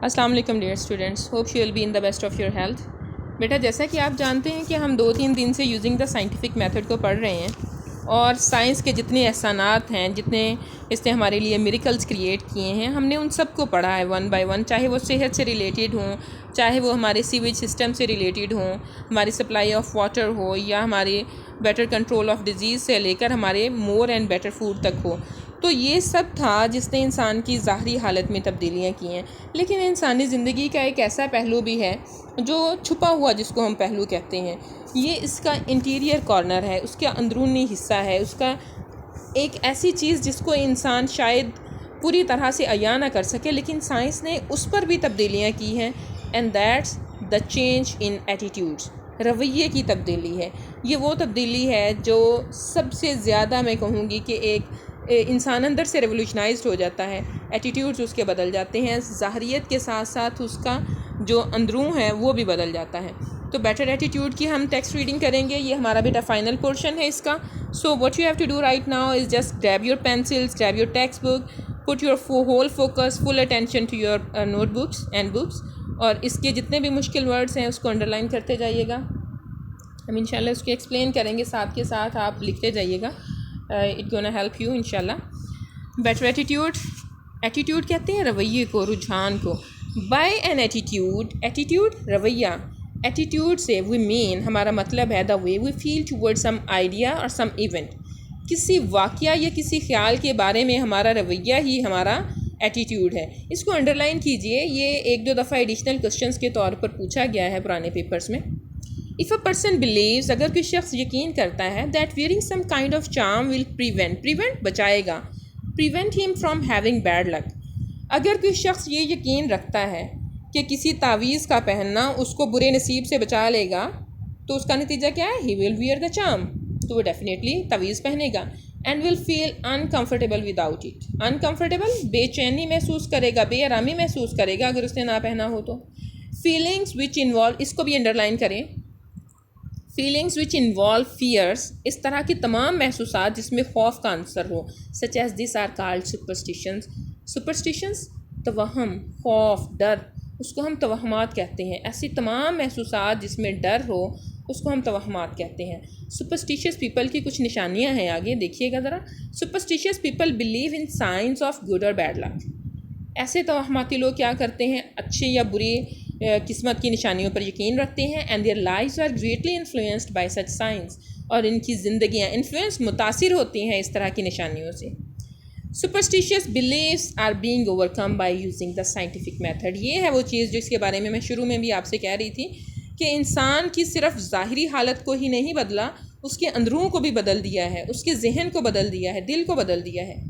السلام علیکم dear students, hope you will be in the best of your health. بیٹا جیسا کہ آپ جانتے ہیں کہ ہم 2-3 دن سے یوزنگ دا سائنٹیفک میتھڈ کو پڑھ رہے ہیں، اور سائنس کے جتنے احسانات ہیں، جتنے اس نے ہمارے لیے میریکلز کریٹ کیے ہیں، ہم نے ان سب کو پڑھا ہے ون بائی ون، چاہے وہ صحت سے ریلیٹڈ ہوں، چاہے وہ ہمارے سیویج سسٹم سے ریلیٹڈ ہوں، ہماری سپلائی آف واٹر ہو، یا ہمارے بیٹر کنٹرول آف ڈیزیز سے لے کر ہمارے مور اینڈ بیٹر فوڈ تک ہو۔ تو یہ سب تھا جس نے انسان کی ظاہری حالت میں تبدیلیاں کی ہیں، لیکن انسانی زندگی کا ایک ایسا پہلو بھی ہے جو چھپا ہوا، جس کو ہم پہلو کہتے ہیں۔ یہ اس کا انٹیریئر کارنر ہے، اس کا اندرونی حصہ ہے، اس کا ایک ایسی چیز جس کو انسان شاید پوری طرح سے عیاں نہ کر سکے، لیکن سائنس نے اس پر بھی تبدیلیاں کی ہیں، and that's the change in attitudes, رویے کی تبدیلی ہے۔ یہ وہ تبدیلی ہے جو سب سے زیادہ میں کہوں گی کہ ایک انسان اندر سے ریولیوشنائزڈ ہو جاتا ہے، ایٹیٹیوڈز اس کے بدل جاتے ہیں، ظاہریت کے ساتھ ساتھ اس کا جو اندرون ہے وہ بھی بدل جاتا ہے۔ تو بیٹر ایٹیٹیوڈ کی ہم ٹیکسٹ ریڈنگ کریں گے، یہ ہمارا بیٹا فائنل پورشن ہے اس کا۔ So what you have to do right now is just grab your pencils, grab your text book, put your whole focus, full attention to your note books and books, اور اس کے جتنے بھی مشکل words ہیں اس کو انڈر لائن کرتے جائیے گا۔ ہم انشاءاللہ اس کو ایکسپلین کریں گے، ساتھ کے ساتھ آپ لکھتے جائیے گا، اٹ گونا ہیلپ یو انشاءاللہ۔ بیٹر ایٹیٹیوڈ، ایٹیٹیوڈ کہتے ہیں رویے کو، رجحان کو۔ بائی این ایٹیٹیوڈ، ایٹیٹیوڈ رویہ، ایٹیٹیوڈ سے وی مین ہمارا مطلب ہے دا وے وی فیل ٹورڈ سم آئیڈیا اور سم ایونٹ، کسی واقعہ یا کسی خیال کے بارے میں ہمارا رویہ ہی ہمارا ایٹیٹیوڈ ہے۔ اس کو انڈر لائن کیجئے، یہ 1-2 دفعہ ایڈیشنل کوسچنس کے طور پر پوچھا گیا ہے پرانے پیپرز میں۔ If a person believes، اگر کوئی شخص یقین کرتا ہے that wearing some kind of charm will prevent بچائے گا، prevent him from having bad luck، اگر کوئی شخص یہ یقین رکھتا ہے کہ کسی تعویذ کا پہننا اس کو برے نصیب سے بچا لے گا، تو اس کا نتیجہ کیا ہے؟ he will wear the charm، تو وہ ڈیفینیٹلی تعویذ پہنے گا، and will feel uncomfortable without it، uncomfortable بے چینی محسوس کرے گا، بے آرامی محسوس کرے گا اگر اس نے نہ پہنا ہو تو۔ feelings which involve، اس کو بھی انڈر لائن کریں، فیلنگس وچ انوالو فیئرس، اس طرح کی تمام محسوسات جس میں خوف کا عنصر ہو، such as these are called superstitions, superstitions توہم، خوف، ڈر، اس کو ہم توہمات کہتے ہیں۔ ایسی تمام محسوسات جس میں ڈر ہو اس کو ہم توہمات کہتے ہیں۔ سپرسٹیشیس پیپل کی کچھ نشانیاں ہیں، آگے دیکھیے گا ذرا۔ Superstitious people believe in science of good اور بیڈ لک، ایسے توہماتی لوگ کیا کرتے ہیں؟ اچھی یا بری قسمت کی نشانیوں پر یقین رکھتے ہیں، and their lives are greatly influenced by such science, اور ان کی زندگیاں انفلوئنس، متاثر ہوتی ہیں اس طرح کی نشانیوں سے۔ Superstitious beliefs are being overcome by using the scientific method, یہ ہے وہ چیز جس کے بارے میں شروع میں بھی آپ سے کہہ رہی تھی کہ انسان کی صرف ظاہری حالت کو ہی نہیں بدلا، اس کے اندروں کو بھی بدل دیا ہے، اس کے ذہن کو بدل دیا ہے، دل کو بدل دیا ہے۔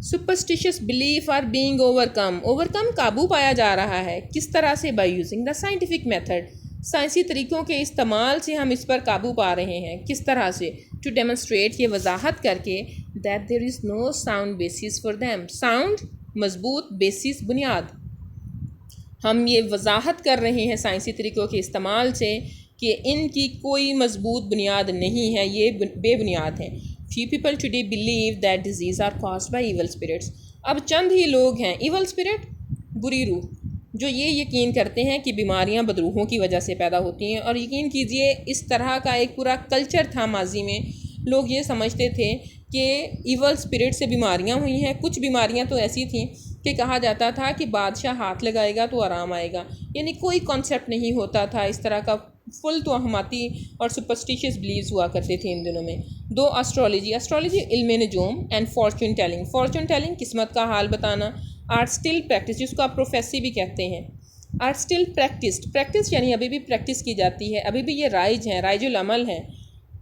Superstitious belief are being overcome, overcome قابو پایا جا رہا ہے، کس طرح سے؟ By using the scientific method, سائنسی طریقوں کے استعمال سے ہم اس پر قابو پا رہے ہیں۔ کس طرح سے؟ ٹو ڈیمونسٹریٹ، یہ وضاحت کر کے، that there is know sound basis for them, sound مضبوط، بیسس بنیاد، ہم یہ وضاحت کر رہے ہیں سائنسی طریقوں کے استعمال سے کہ ان کی کوئی مضبوط بنیاد نہیں ہے، یہ بے بنیاد ہیں۔ Few people today believe that disease are caused by evil spirits، اب چند ہی لوگ ہیں، ایول اسپرٹ بری روح، جو یہ یقین کرتے ہیں کہ بیماریاں بدروحوں کی وجہ سے پیدا ہوتی ہیں۔ اور یقین کیجئے اس طرح کا ایک پورا کلچر تھا ماضی میں، لوگ یہ سمجھتے تھے کہ ایول اسپرٹ سے بیماریاں ہوئی ہیں۔ کچھ بیماریاں تو ایسی تھیں کہ کہا جاتا تھا کہ بادشاہ ہاتھ لگائے گا تو آرام آئے گا، یعنی کوئی کانسیپٹ نہیں ہوتا تھا اس طرح کا، فل توہماتی اور سپرسٹیشیس بلیوز ہوا کرتے تھے ان دنوں میں۔ دو اسٹرالوجی علم نجوم، اینڈ فارچون ٹیلنگ قسمت کا حال بتانا، آرٹ اسٹل پریکٹس، جس کو آپ پروفیسی بھی کہتے ہیں، آرٹ اسٹل پریکٹس یعنی ابھی بھی پریکٹس کی جاتی ہے، ابھی بھی یہ رائج ہیں، رائج العمل ہیں،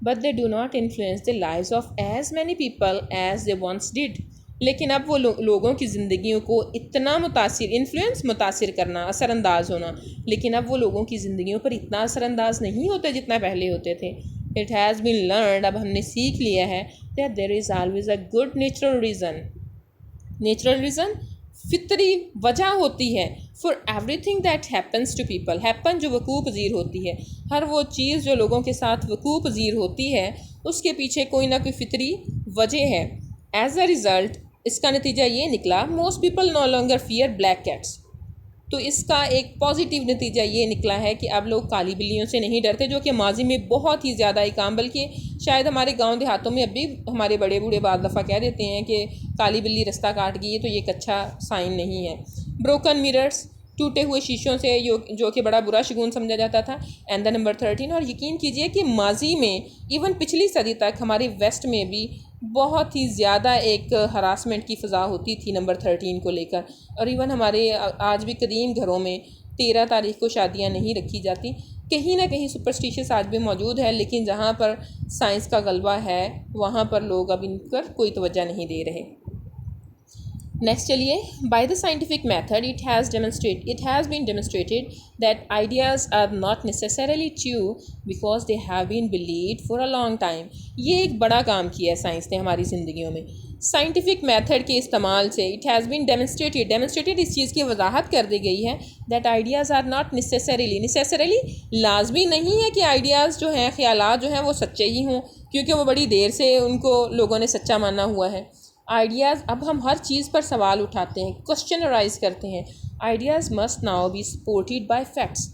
but they do not influence the lives of as many people as they once did, لیکن اب وہ لوگوں کی زندگیوں کو اتنا متاثر کرنا، اثر انداز ہونا، لیکن اب وہ لوگوں کی زندگیوں پر اتنا اثر انداز نہیں ہوتے جتنا پہلے ہوتے تھے۔ اٹ ہیز بین لرنڈ، اب ہم نے سیکھ لیا ہے، that there is always a good natural reason, فطری وجہ ہوتی ہے، for everything that happens to people, happen جو وقوع پذیر ہوتی ہے، ہر وہ چیز جو لوگوں کے ساتھ وقوع پذیر ہوتی ہے اس کے پیچھے کوئی نہ کوئی فطری وجہ ہے۔ ایز اے ریزلٹ، اس کا نتیجہ یہ نکلا، most people no longer fear black cats, تو اس کا ایک پازیٹیو نتیجہ یہ نکلا ہے کہ اب لوگ کالی بلیوں سے نہیں ڈرتے، جو کہ ماضی میں بہت ہی زیادہ ایک عام، بلکہ شاید ہمارے گاؤں دیہاتوں میں اب بھی ہمارے بڑے بوڑھے بعض دفعہ کہہ دیتے ہیں کہ کالی بلی رستہ کاٹ گئی ہے، تو یہ ایک اچھا سائن نہیں ہے۔ بروکن میررز، ٹوٹے ہوئے شیشوں سے جو کہ بڑا برا شگون سمجھا جاتا تھا۔ اینڈ دا نمبر 13، اور یقین کیجئے کہ ماضی میں ایون پچھلی صدی تک ہمارے ویسٹ میں بھی بہت ہی زیادہ ایک ہراسمنٹ کی فضا ہوتی تھی نمبر 13 کو لے کر، اور ایون ہمارے آج بھی قدیم گھروں میں 13 تاریخ کو شادیاں نہیں رکھی جاتی۔ کہیں نہ کہیں سپرسٹیشس آج بھی موجود ہے، لیکن جہاں پر سائنس کا غلبہ ہے وہاں پر لوگ اب ان پر کوئی توجہ نہیں دے رہے۔ نیکسٹ چلیے، by the scientific method it has been demonstrated that ideas are not necessarily true because they have been believed for a long time. یہ ایک بڑا کام کیا ہے سائنس نے ہماری زندگیوں میں، سائنٹیفک میتھڈ کے استعمال سے۔ اٹ ہیز بین ڈیمونسٹریٹڈ اس چیز کی وضاحت کر دی گئی ہے that ideas are not necessarily لازمی نہیں ہے کہ آئیڈیاز جو ہیں، خیالات جو ہیں وہ سچے ہی ہوں، کیونکہ وہ بڑی دیر سے ان کو لوگوں نے سچا مانا ہوا ہے۔ آئیڈیاز، اب ہم ہر چیز پر سوال اٹھاتے ہیں، کوسچن رائز کرتے ہیں۔ Ideas must now be supported by facts.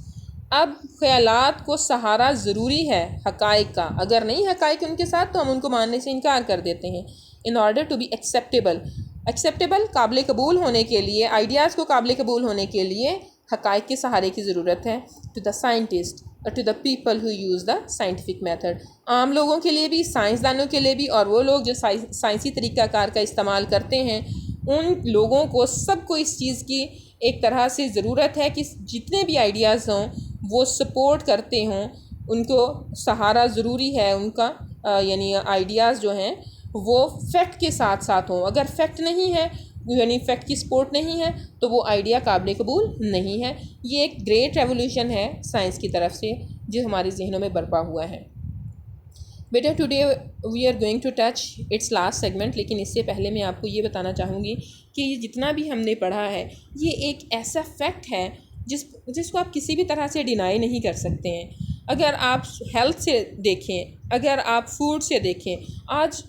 اب خیالات کو سہارا ضروری ہے حقائق کا، اگر نہیں حقائق ان کے ساتھ تو ہم ان کو ماننے سے انکار کر دیتے ہیں۔ In order to be acceptable, قابل قبول ہونے کے لیے، آئیڈیاز کو قابل قبول ہونے کے لیے حقائق کے سہارے کی ضرورت ہے۔ ٹو دا سائنٹسٹ اور to the people who use the scientific method, عام لوگوں کے لیے بھی، سائنسدانوں کے لیے بھی، اور وہ لوگ جو سائنسی طریقہ کار کا استعمال کرتے ہیں، ان لوگوں کو سب کو اس چیز کی ایک طرح سے ضرورت ہے کہ جتنے بھی آئیڈیاز ہوں وہ سپورٹ کرتے ہوں، ان کو سہارا ضروری ہے ان کا، یعنی آئیڈیاز جو ہیں وہ فیکٹ کے ساتھ ساتھ ہوں۔ اگر فیکٹ نہیں ہے، یعنی فیکٹ کی سپورٹ نہیں ہے، تو وہ آئیڈیا قابل قبول نہیں ہے۔ یہ ایک گریٹ ریولوشن ہے سائنس کی طرف سے جو ہمارے ذہنوں میں برپا ہوا ہے۔ بیٹا today we are going to touch its last segment, لیکن اس سے پہلے میں آپ کو یہ بتانا چاہوں گی کہ یہ جتنا بھی ہم نے پڑھا ہے یہ ایک ایسا فیکٹ ہے جس کو آپ کسی بھی طرح سے ڈینائی نہیں کر سکتے ہیں۔ اگر آپ ہیلتھ سے دیکھیں، اگر آپ فوڈ سے دیکھیں، آج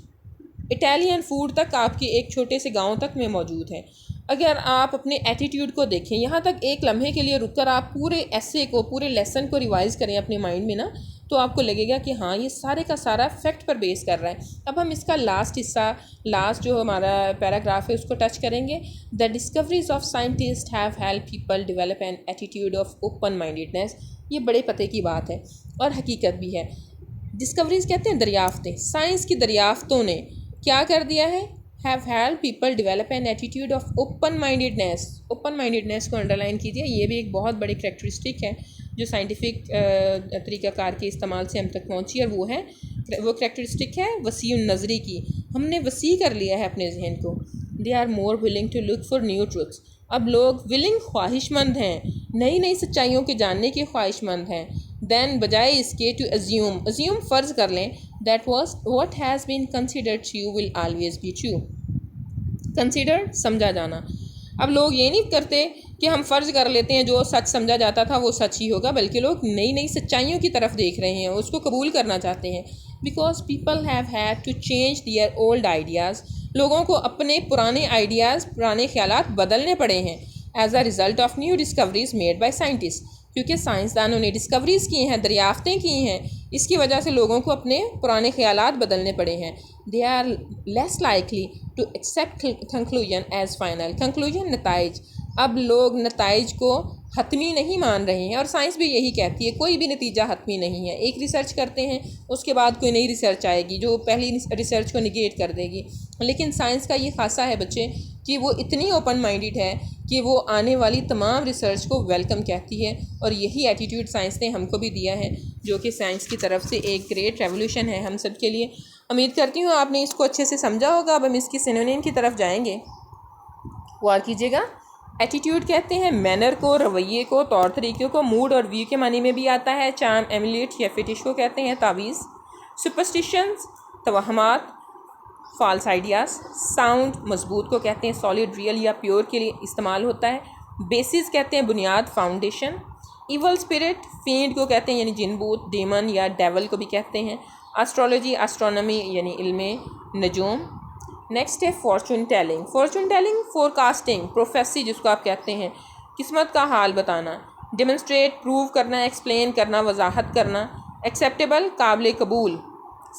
اٹیلین فوڈ تک آپ کے ایک چھوٹے سے گاؤں تک میں موجود ہے۔ اگر آپ اپنے ایٹیٹیوڈ کو دیکھیں، یہاں تک ایک لمحے کے لیے رک کر آپ پورے ایسے کو، پورے لیسن کو ریوائز کریں اپنے مائنڈ میں نا، تو آپ کو لگے گا کہ ہاں یہ سارے کا سارا فیکٹ پر بیس کر رہا ہے۔ اب ہم اس کا لاسٹ حصہ، لاسٹ جو ہمارا پیراگراف ہے اس کو ٹچ کریں گے۔ The discoveries of scientist have help people develop an attitude of open mindedness. یہ بڑے پتے کی بات ہے اور حقیقت بھی ہے۔ ڈسکوریز کہتے ہیں دریافتیں، سائنس کی دریافتوں نے کیا کر دیا ہے؟ Have help people develop an attitude of open mindedness. Open mindedness کو انڈرلائن کیجیے، یہ بھی ایک بہت بڑی کریکٹرسٹک ہے جو سائنٹیفک طریقہ کار کے استعمال سے ہم تک پہنچی، اور وہ کریکٹرسٹک ہے وسیع النظری کی۔ ہم نے وسیع کر لیا ہے اپنے ذہن کو۔ They are more willing to look for new truths. اب لوگ خواہش مند ہیں، نئی سچائیوں کے جاننے کے خواہش مند ہیں، دین بجائے اس کے ٹو ازیوم فرض کر لیں that was what has been considered true will always be true. Consider سمجھا جانا۔ اب لوگ یہ نہیں کرتے کہ ہم فرض کر لیتے ہیں جو سچ سمجھا جاتا تھا وہ سچ ہی ہوگا، بلکہ لوگ نئی سچائیوں کی طرف دیکھ رہے ہیں، اس کو قبول کرنا چاہتے ہیں۔ Because people have had to change their old ideas, لوگوں کو اپنے پرانے آئیڈیاز، پرانے خیالات بدلنے پڑے ہیں as a result of new discoveries made by scientist, کیونکہ سائنسدانوں نے ڈسکوریز کی ہیں، دریافتیں کی ہیں، اس کی وجہ سے لوگوں کو اپنے پرانے خیالات بدلنے پڑے ہیں۔ They are less likely to accept conclusion as final. Conclusion, نتائج، اب لوگ نتائج کو حتمی نہیں مان رہے ہیں، اور سائنس بھی یہی کہتی ہے کوئی بھی نتیجہ حتمی نہیں ہے۔ ایک ریسرچ کرتے ہیں، اس کے بعد کوئی نئی ریسرچ آئے گی جو پہلی ریسرچ کو نگیٹ کر دے گی، لیکن سائنس کا یہ خاصہ ہے بچے کہ وہ اتنی اوپن مائنڈیڈ ہے کہ وہ آنے والی تمام ریسرچ کو ویلکم کہتی ہے، اور یہی ایٹیٹیوڈ سائنس نے ہم کو بھی دیا ہے، جو کہ سائنس کی طرف سے ایک گریٹ ریولوشن ہے ہم سب کے لیے۔ امید کرتی ہوں آپ نے اس کو اچھے سے سمجھا ہوگا۔ اب ہم اس کی سینونیم کی طرف جائیں گے، غور کیجیے گا۔ ایٹیٹیوڈ کہتے ہیں مینر کو، رویے کو، طور طریقے کو۔ موڈ اور ویو کے معنی میں بھی آتا ہے۔ چارم، ایمولیٹ یا فٹش کو کہتے ہیں تعویذ۔ سپرسٹیشنز، توہمات، فالس آئیڈیاز۔ ساؤنڈ، مضبوط کو کہتے ہیں سالڈ، ریئل یا پیور کے لیے استعمال ہوتا ہے۔ بیسز کہتے ہیں بنیاد، فاؤنڈیشن۔ ایول اسپرٹ، فینڈ کو کہتے ہیں یعنی جن بوت، ڈیمن یا ڈیول کو بھی کہتے ہیں۔ اسٹرالوجی، اسٹرونومی یعنی علم نجوم۔ نیکسٹ ہے fortune telling. Fortune telling, forecasting, prophecy جس کو آپ کہتے ہیں قسمت کا حال بتانا. ڈیمونسٹریٹ پروو کرنا, ایکسپلین کرنا, وضاحت کرنا. ایکسیپٹیبل قابل قبول.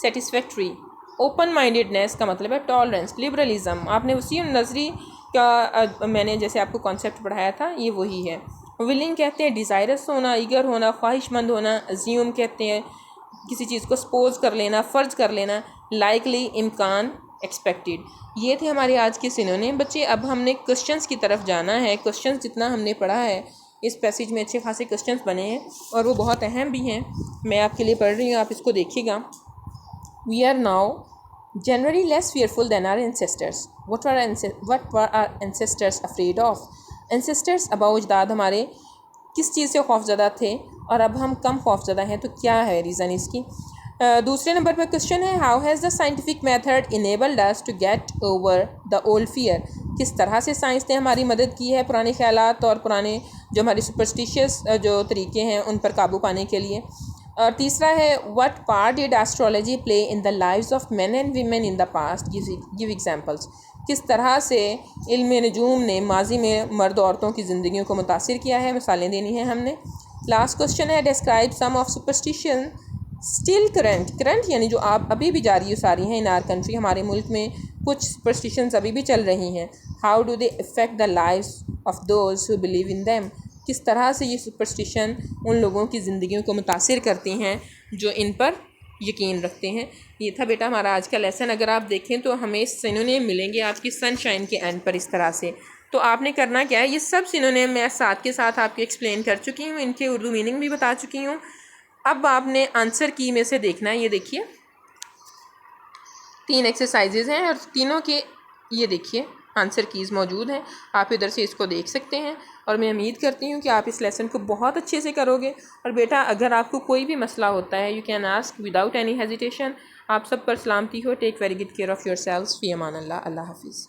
سیٹسفیکٹری. اوپن مائنڈیڈنیس کا مطلب ہے ٹالرنس. لبرلزم آپ نے وسیع نظری کا میں نے جیسے آپ کو کانسیپٹ پڑھایا تھا یہ وہی ہے. ولنگ کہتے ہیں ڈیزائرس ہونا, ایگر ہونا, خواہش مند ہونا. ازیوم کہتے ہیں کسی چیز کو سپوز کر لینا, فرض کر لینا. لائکلی امکان, ایکسپیکٹڈ. یہ تھے ہمارے آج کے سینونیم. بچے اب ہم نے کوشچنس کی طرف جانا ہے. کوشچنس جتنا ہم نے پڑھا ہے اس پیسیج میں اچھے خاصے کوشچنس بنے ہیں اور وہ بہت اہم بھی ہیں. میں آپ کے لیے پڑھ رہی ہوں, آپ اس کو دیکھیے گا. We are now generally less fearful than our ancestors. What were our ancestors afraid of? Ancestors ابا و اجداد ہمارے کس چیز سے خوف زدہ تھے اور اب ہم کم خوف زدہ ہیں, تو کیا ہے ریزن اس کی. دوسرے نمبر پہ کوشچن ہے how has the scientific method enabled us to get over the old fear. کس طرح سے سائنس نے ہماری مدد کی ہے پرانے خیالات اور پرانے جو ہماری سپرسٹیشیس جو طریقے ہیں ان پر قابو پانے کے لیے. اور تیسرا ہے what part did astrology play in the lives of men and women in the past? Give examples. کس طرح سے علم نجوم نے ماضی میں مرد عورتوں کی زندگیوں کو متاثر کیا ہے, مثالیں دینی ہیں ہم نے. لاسٹ کوشچن ہے describe some of superstition still current یعنی جو آپ ابھی بھی جاری و ساری ہیں in our country, ہمارے ملک میں کچھ superstitions ابھی بھی چل رہی ہیں. how do they affect the lives of those who believe in them? کس طرح سے یہ سپرسٹیشن ان لوگوں کی زندگیوں کو متاثر کرتی ہیں جو ان پر یقین رکھتے ہیں. یہ تھا بیٹا ہمارا آج کا لیسن. اگر آپ دیکھیں تو ہمیں سینونیم ملیں گے آپ کی سن شائن کے اینڈ پر اس طرح سے. تو آپ نے کرنا کیا ہے, یہ سب سینونیم میں ساتھ کے ساتھ آپ کو ایکسپلین کر چکی ہوں, ان کے اردو میننگ بھی بتا چکی ہوں. اب آپ نے آنسر کی میں سے دیکھنا ہے. یہ دیکھیے 3 ایکسرسائزز ہیں اور تینوں کے یہ دیکھیے آنسر کیز موجود ہیں. آپ ادھر سے اس کو دیکھ سکتے ہیں اور میں امید کرتی ہوں کہ آپ اس لیسن کو بہت اچھے سے کرو گے. اور بیٹا اگر آپ کو کوئی بھی مسئلہ ہوتا ہے you can ask without any hesitation. آپ سب پر سلامتی ہو. Take very good care of yourselves. فی امان اللہ. اللہ حافظ.